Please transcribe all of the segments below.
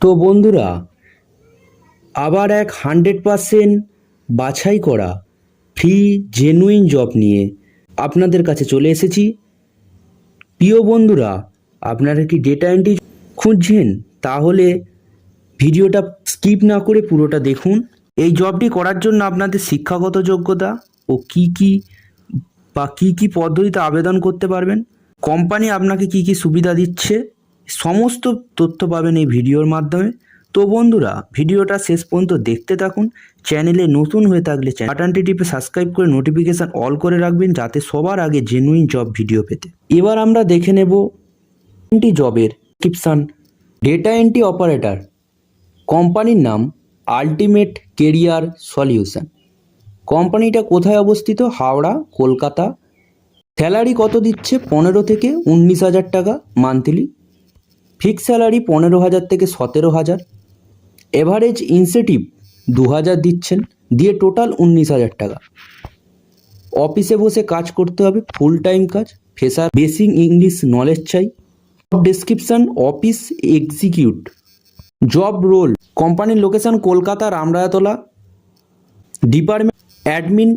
তো বন্ধুরা, আবার এক 100% বাছাই করা ফ্রি জেনুইন জব নিয়ে আপনাদের কাছে চলে এসেছি। প্রিয় বন্ধুরা, আপনারা কি ডেটা এন্ট্রি খুঁজছেন? তাহলে ভিডিওটা স্কিপ না করে পুরোটা দেখুন। এই জবটি করার জন্য আপনাদের শিক্ষাগত যোগ্যতা ও কি কি পদ্ধতিতে আবেদন করতে পারবেন, কোম্পানি আপনাকে কি কি সুবিধা দিচ্ছে, সমস্ত তথ্য পাবেন এই ভিডিওর মাধ্যমে। তো বন্ধুরা, ভিডিওটা শেষ পর্যন্ত দেখতে থাকুন। চ্যানেলে নতুন হয়ে থাকলে বাটনটি টিপে সাবস্ক্রাইব করে নোটিফিকেশান অল করে রাখবেন, যাতে সবার আগে জেনুইন জব ভিডিও পেতে। এবার আমরা দেখে নেব জবের ডিসক্রিপশন। ডেটা এন্ট্রি অপারেটর, কোম্পানির নাম আল্টিমেট কেরিয়ার সলিউশন। কোম্পানিটা কোথায় অবস্থিত? হাওড়া, কলকাতা। স্যালারি কত দিচ্ছে? 15 থেকে 19,000 টাকা মান্থলি। ফিক্স স্যালারি 15,000 থেকে 17,000। এভারেজ ইনসেন্টিভ 2,000 দিচ্ছেন, দিয়ে টোটাল 19,000 টাকা। অফিসে বসে কাজ করতে হবে, ফুল টাইম কাজ। ফ্রেশার, বেসিক ইংলিশ নলেজ চাই। Description office execute. Job role, কোম্পানির location Kolkata Ramrajatala. Department admin,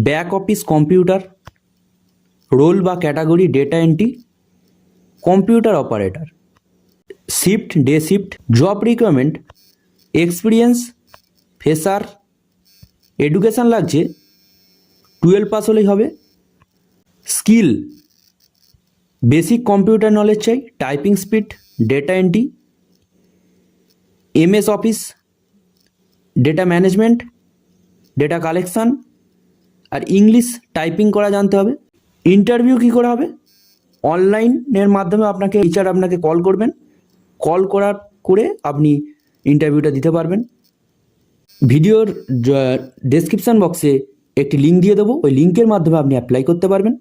back office computer. Role বা category data entry, computer operator. Shift day shift. Job requirement experience fresher. Education লাগছে 12 pass হলেই হবে। Skill basic computer knowledge চাই, typing speed, data entry, MS office, data management, data collection, আর English typing করা জানতে হবে। Interview কী করে হবে? অনলাইনের মাধ্যমে আপনাকে টিচার আপনাকে কল করবেন, কল করে আপনি ইন্টারভিউটা দিতে পারবেন। ভিডিওর ডেসক্রিপশান বক্সে একটি লিঙ্ক দিয়ে দেবো, ওই লিঙ্কের মাধ্যমে আপনি অ্যাপ্লাই করতে পারবেন।